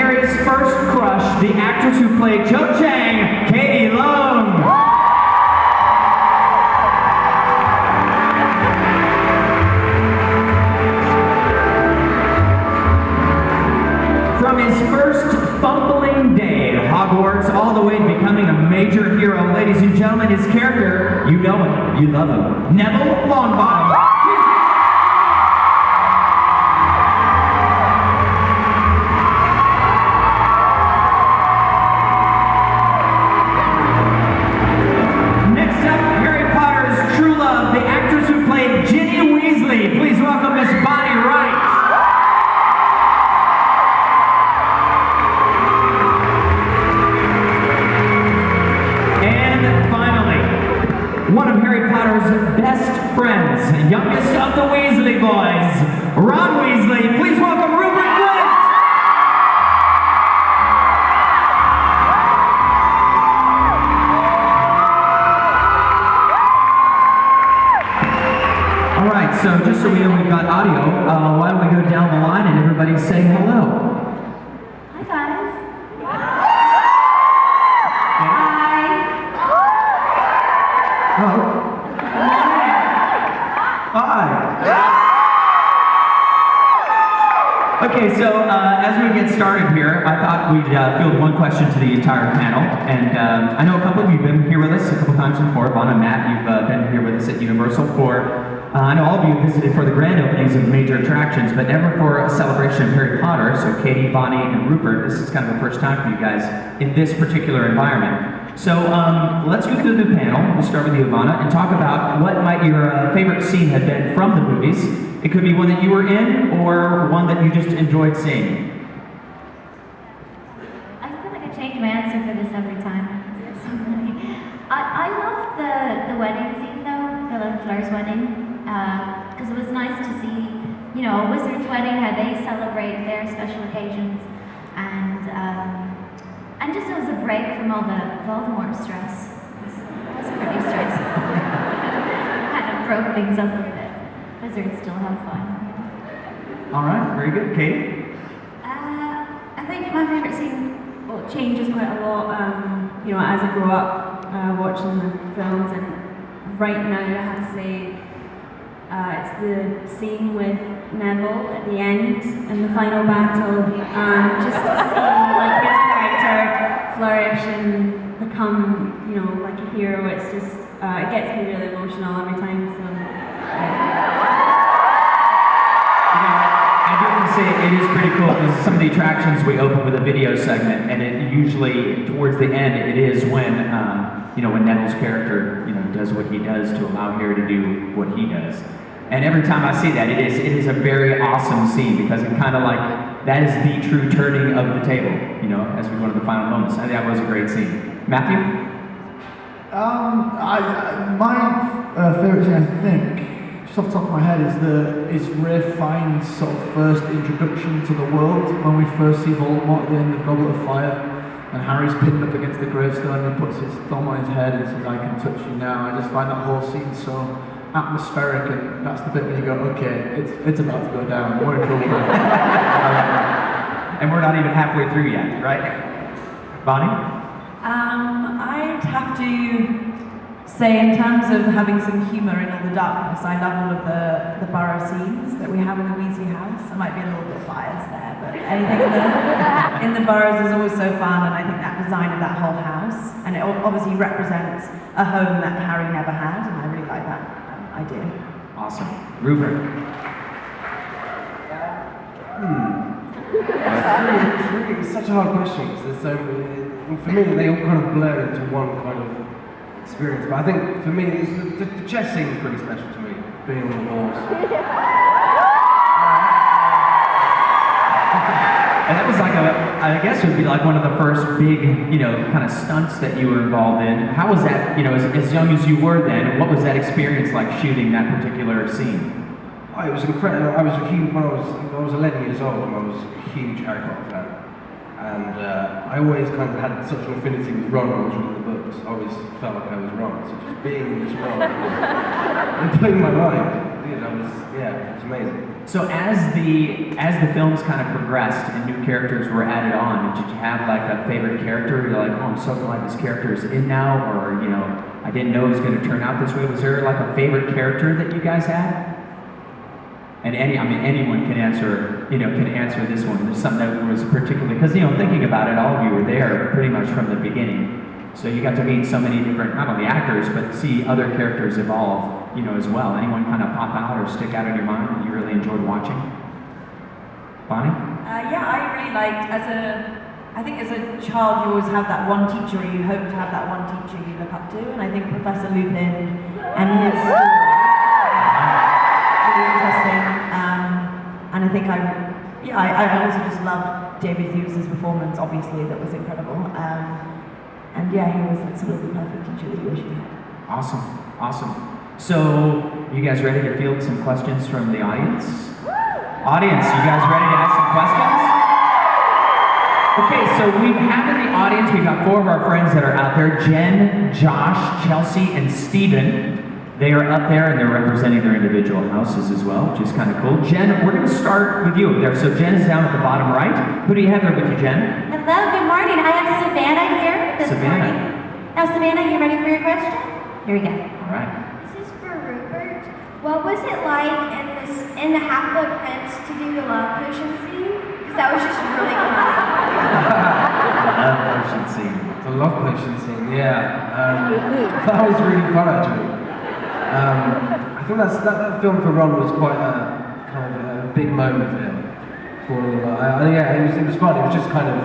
Harry's first crush, the actress who played Cho Chang, Katie Long. From his first fumbling day at Hogwarts all the way to becoming a major hero, ladies and gentlemen, his character, you know him, you love him, Neville Longbottom. Please welcome Miss Bonnie Wright. And finally, one of Harry Potter's best friends, youngest of the Weasley boys, Ron Weasley. Please welcome Rickman. Alright, so just so we know we've got audio, why don't we go down the line and everybody say hello? Hi guys. Hi. Oh. Hi. Okay, so as we get started here, I thought we'd field one question to the entire panel, and I know a couple of you have been here with us a couple times before. Vaughn and Matt, you've been here with us at Universal for I know all of you have visited for the grand openings of major attractions, but never for a celebration of Harry Potter. So Katie, Bonnie, and Rupert, this is kind of the first time for you guys in this particular environment. So let's go through the panel. We'll start with you, Ivana, and talk about what might your favorite scene have been from the movies. It could be one that you were in, or one that you just enjoyed seeing. I feel like I change my answer for this every time. I loved the wedding scene though, the Fleur's wedding. Because it was nice to see, you know, a wizard's wedding, how they celebrate their special occasions, and just as a break from all the Voldemort stress. It was pretty stressful. Kind of broke things up a bit. Wizards still have fun. All right, very good. Kate? I think my favourite scene, well, it changes quite a lot, you know, as I grow up watching the films, and right now I have to say, it's the scene with Neville at the end in the final battle, just to see like his character flourish and become, you know, like a hero. It's just it gets me really emotional every time. So I do have to say it is pretty cool because some of the attractions we open with a video segment, and it usually towards the end it is when you know, when Neville's character, you know, does what he does to allow Harry to do what he does. And every time I see that, it is a very awesome scene because it kind of like, that is the true turning of the table, you know, as we go to the final moments. I think that was a great scene. Matthew? My favourite scene, I think, just off the top of my head, is Ralph Fiennes' sort of first introduction to the world when we first see Voldemort at the end of Goblet of Fire. And Harry's pinned up against the gravestone and he puts his thumb on his head and says, "I can touch you now." I just find that whole scene so atmospheric, and that's the bit when you go, okay, it's about to go down, we're in trouble. And we're not even halfway through yet, right? Bonnie? I'd have to say, in terms of having some humour in all the darkness, I love all of the Burrow scenes that we have in the Weasley house. I might be a little bit biased there, but anything in the Burrows is always so fun, and I think that design of that whole house, and it obviously represents a home that Harry never had, and I really like that idea. Awesome. Rupert? It's such a hard question because there's so many. For me, they all kind of blur into one kind of experience. But I think for me, the chess scene is pretty special to me, being on the horse. And that was like I guess it would be like one of the first big, you know, kind of stunts that you were involved in. How was that, you know, as young as you were then, what was that experience like shooting that particular scene? Oh, it was incredible. I was a huge, when I was 11 years old, and I was a huge Harry Potter fan. And I always kind of had such an affinity with Ron when I was reading the books. I always felt like I was Ron. So just being in this world, it blew my mind. Dude, it was amazing. So as the films kind of progressed and new characters were added on, did you have like a favorite character? You're like, oh, I'm so glad this character is in now, or you know, I didn't know it was going to turn out this way. Was there like a favorite character that you guys had? And anyone can answer, can answer this one. There's something that was particularly, because, thinking about it, all of you were there pretty much from the beginning. So you got to meet so many different, not only actors, but see other characters evolve, as well. Anyone kind of pop out or stick out in your mind that you really enjoyed watching? Bonnie? Yeah, I really liked, I think as a child you always have that one teacher, or you hope to have that one teacher you look up to, and I think Professor Lupin and his interesting, and I think I also just loved David Hughes' performance, obviously, that was incredible, and yeah, he was like sort of the perfect teacher that you wish you had. Awesome. So, you guys ready to field some questions from the audience? Audience, you guys ready to ask some questions? Okay, so we have in the audience, we've got 4 of our friends that are out there, Jen, Josh, Chelsea, and Steven. They are up there and they're representing their individual houses as well, which is kind of cool. Jen, we're going to start with you up there. So Jen is down at the bottom right. Who do you have there with you, Jen? Hello, good morning. I have Savannah here this Savannah. morning. Now, Savannah, you ready for your question? Here we go. All right. This is for Rupert. What was it like in the Half-Blood Prince to do the love potion scene? Because that was just really funny. Love potion scene. The love potion scene, yeah. That was really fun actually. I think that film for Ron was quite a kind of a big moment for him. Falling in love. Yeah, it was fun. It was just kind of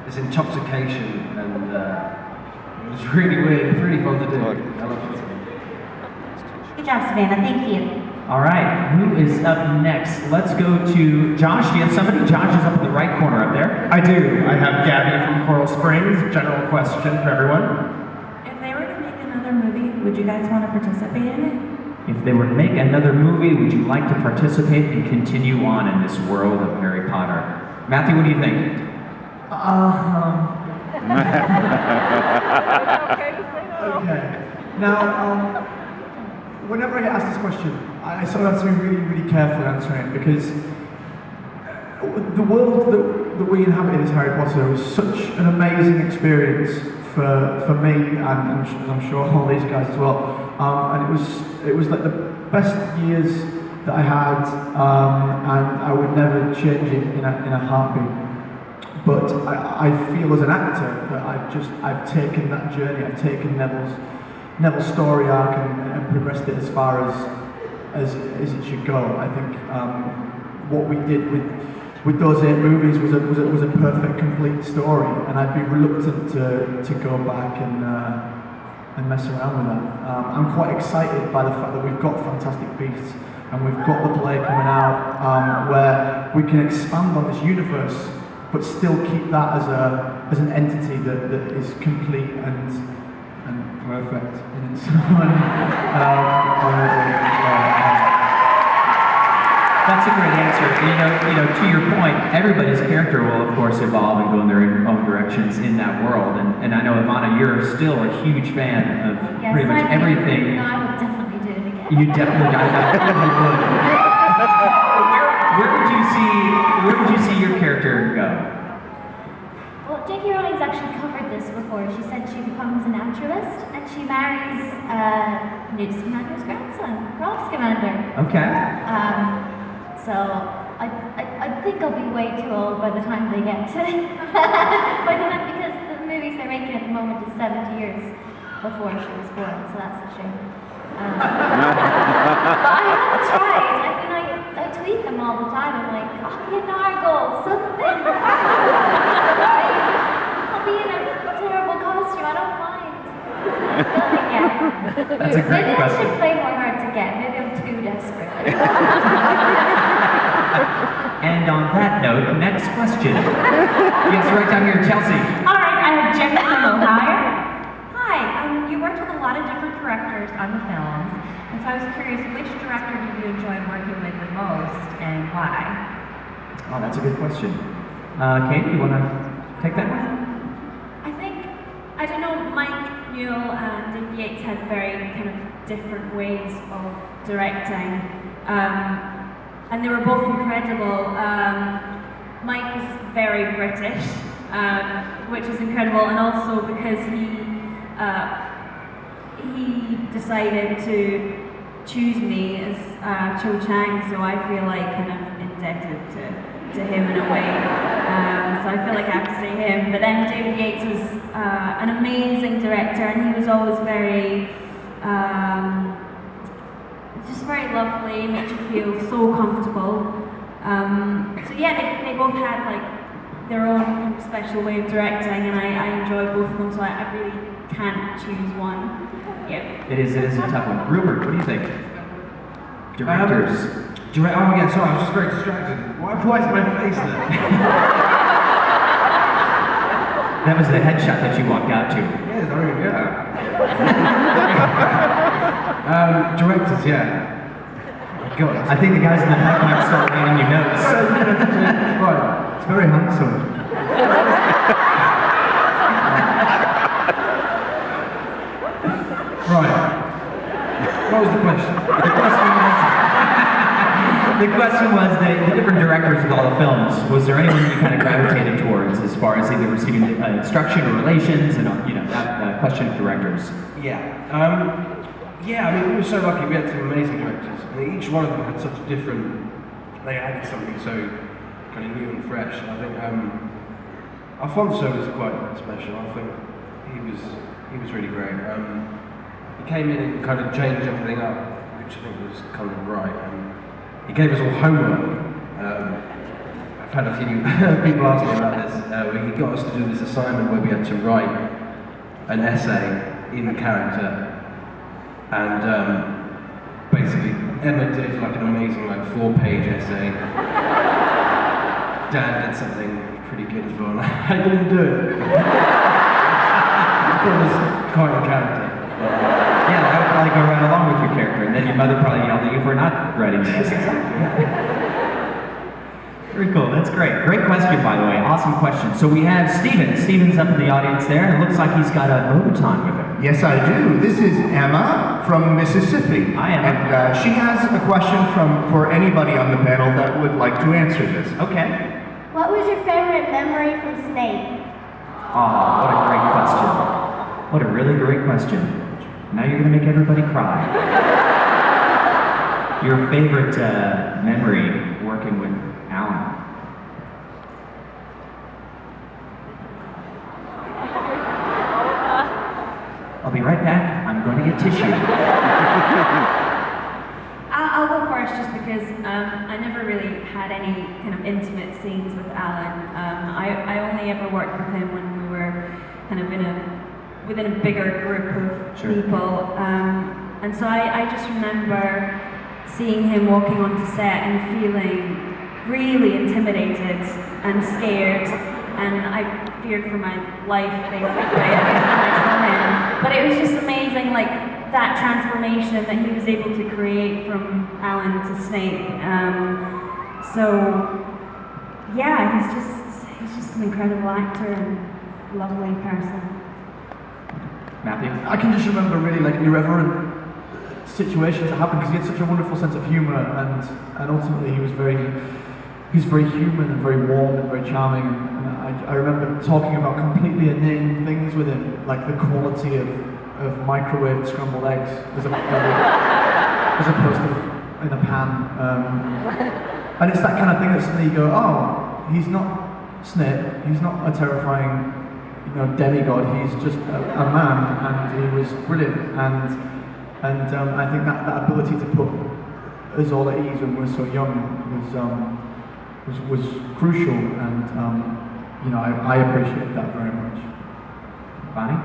this intoxication, and it was really weird. It was really fun to do. I loved it. Good job, Savannah. Thank you. All right, who is up next? Let's go to Josh. Do you have somebody? Josh is up in the right corner up there. I do. I have Gabby from Coral Springs. General question for everyone. If they were to make another movie, would you guys want to participate in it? If they were to make another movie, would you like to participate and continue on in this world of Harry Potter? Matthew, what do you think? Okay. Now, whenever I get asked this question, I sort of have to be really, really careful answering it, because the world that we inhabit as Harry Potter was such an amazing experience for me, and I'm sure all these guys as well. And it was like the best years that I had, and I would never change it in a heartbeat. But I feel as an actor that I've taken that journey, I've taken Neville's story arc and progressed it as far as it should go. I think what we did with those 8 movies was a perfect, complete story, and I'd be reluctant to go back and mess around with that. I'm quite excited by the fact that we've got Fantastic Beasts and we've got the play coming out where we can expand on this universe, but still keep that as an entity that is complete and perfect in its own. That's a great answer. To your point, everybody's character will, of course, evolve and go in their own directions in that world. And I know, Ivana, you're still a huge fan of pretty much everything. No, I would definitely do it again. You definitely, I would. Where would you see your character go? Well, J.K. Rowling's actually covered this before. She said she becomes a naturalist and she marries Newt Scamander's grandson, Rob Scamander. Okay. So I think I'll be way too old by the time they get to because the movies they're making at the moment is 70 years before she was born, so that's a shame. But I haven't tried. I mean, I tweet them all the time. I'm like, I'll be a nargle, something. I'll be in a terrible costume. I don't mind. That's a great Maybe question. I should play more hard to get. Maybe I'm too desperate. And on that note, next question. Yes, right down here, Chelsea. All right, I have Jen from Ohio. Hi, you worked with a lot of different directors on the films, and so I was curious, which director did you enjoy working with the most, and why? Oh, that's a good question. Katie, you want to take that one? I don't know, Mike Newell and David Yates had very kind of different ways of directing. and they were both incredible. Mike was very British, which was incredible, and also because he decided to choose me as Cho Chang, so I feel like kind of indebted to him in a way. So I feel like I have to say him. But then David Yates was an amazing director, and he was always very, just very lovely, made you feel so comfortable. So yeah, they both had like their own kind of special way of directing, and I enjoy both of them, so I really can't choose one. Yeah. It is a tough one. Rupert, what do you think? Directors. Oh yeah, sorry, I was just very distracted. Why is my face there? That was the headshot that you walked out to. Yes, I mean, yeah. Directors, yeah. God, I think the guys in the back might start handing you notes. right. It's very handsome. Right. What was the question? The question was the different directors of all the films. Was there anyone you kind of gravitated towards as far as either receiving instruction or relations, and that question of directors? Yeah. Yeah, I mean, we were so lucky. We had some amazing directors. I mean, each one of them had such a different. They added something so kind of new and fresh. And I think Alfonso was quite special. I think he was really great. He came in and kind of changed everything up, which I think was kind of right. He gave us all homework. I've had a few people ask me about this, where he got us to do this assignment where we had to write an essay in character. And basically, Emma did like an amazing 4-page essay. Dan did something pretty good as well. I didn't do it. It was quite in character. Yeah, that would probably go right along with your character, and then your mother probably yelled at you for not writing the essay. Very cool, that's great. Great question, by the way, awesome question. So we have Steven. Steven's up in the audience there, and it looks like he's got a Louboutin with him. Yes, I do. This is Emma from Mississippi. Hi, Emma. And she has a question for anybody on the panel that would like to answer this. Okay. What was your favorite memory from Snape? Oh, what a great question. What a really great question. Now you're going to make everybody cry. Your favorite memory working with Alan? I'll be right back. I'm going to get tissue. I'll go first just because I never really had any kind of intimate scenes with Alan. I only ever worked with him when we were kind of within a bigger group of people. And so I just remember seeing him walking onto set and feeling really intimidated and scared, and I feared for my life basically every time I saw him. But it was just amazing, like that transformation that he was able to create from Alan to Snape. So yeah, he's just an incredible actor and lovely person. Matthew? I can just remember really irreverent situations that happened because he had such a wonderful sense of humour, and ultimately he was very human and very warm and very charming. And I remember talking about completely inane things with him, like the quality of microwaved scrambled eggs as opposed to in a pan. And it's that kind of thing that suddenly you go, oh, he's not Snape, he's not a terrifying demigod, he's just a man, and he was brilliant. And I think that ability to put us all at ease when we're so young was crucial, and I appreciate that very much. Bonnie?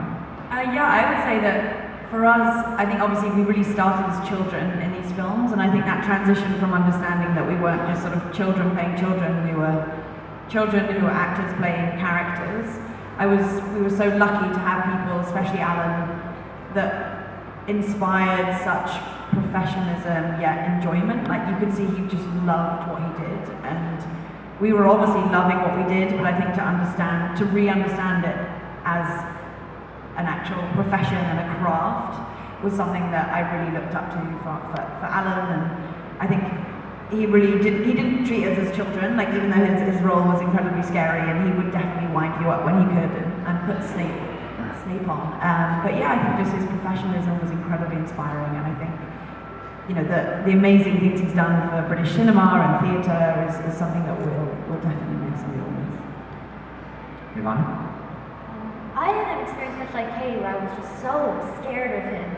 Yeah, I would say that for us, I think obviously we really started as children in these films, and I think that transition from understanding that we weren't just sort of children playing children, we were children who were actors playing characters. We were so lucky to have people, especially Alan, that inspired such professionalism yet enjoyment. Like you could see he just loved what he did, and we were obviously loving what we did, but I think to re-understand it as an actual profession and a craft was something that I really looked up to for Alan, and I think he didn't treat us as children, like even though his role was incredibly scary, and he would definitely wind you up when he could and put Snape on. But yeah, I think just his professionalism was incredibly inspiring, and I think, you know, the amazing things he's done for British cinema and theatre is something that we'll definitely miss and we all miss. Yvonne? I had an experience much like Katie where I was just so scared of him.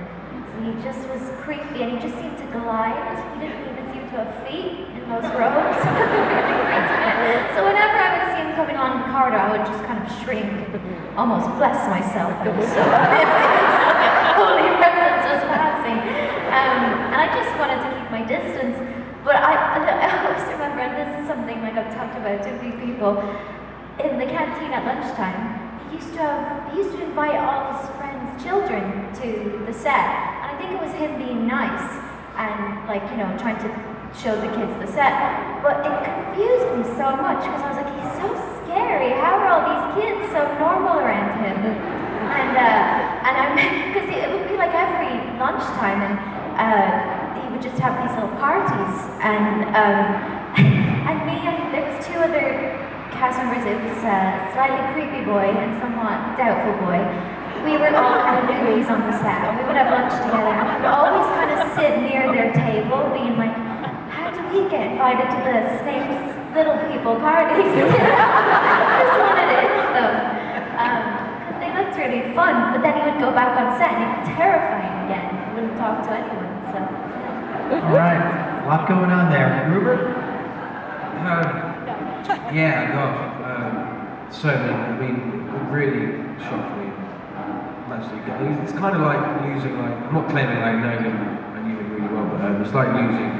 He just was creepy and he just seemed to glide. He didn't even seem to have feet in most robes. So whenever I would see him coming on the corridor, I would just kind of shrink and almost bless myself. I was so holy presence was passing. And I just wanted to keep my distance. But I always remember, and this is something like I've talked about to a few people, in the canteen at lunchtime, he used to invite all his friends' children to the set. And I think it was him being nice and, like, you know, trying to show the kids the set. But it confused me so much because I was like, he's so scary. How are all these kids so normal around him? And I because it would be like every lunchtime, and he would just have these little parties. And and me and there was two other cast members. It was slightly creepy boy and somewhat doubtful boy. We were all kind of newbies on the set, and we would have lunch together, and we would always kind of sit near their table, being like, how do we get invited to the Snape's little people parties? Just wanted in them. Because they looked really fun, but then he would go back on set and he'd be terrifying again. He wouldn't talk to anyone, so. All right, a lot going on there. Rupert? Yeah, gosh. So many. I mean, it really shocked me. It's kind of like losing, like, I'm not claiming I know him, I knew him really well, but it's like losing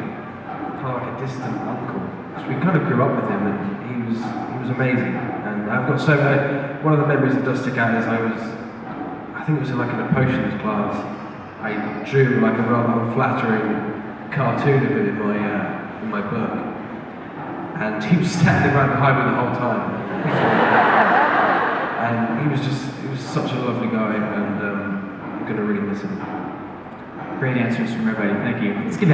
kind of like a distant uncle. Because we kind of grew up with him, and he was amazing. And I've got so many. One of the memories that does stick out is I think it was in like in a potions class. I drew like a rather unflattering cartoon of him in my book, and he was standing right behind me the whole time. And he was such a lovely guy, and I'm gonna really miss him. Great answers from everybody. Thank you. Let's give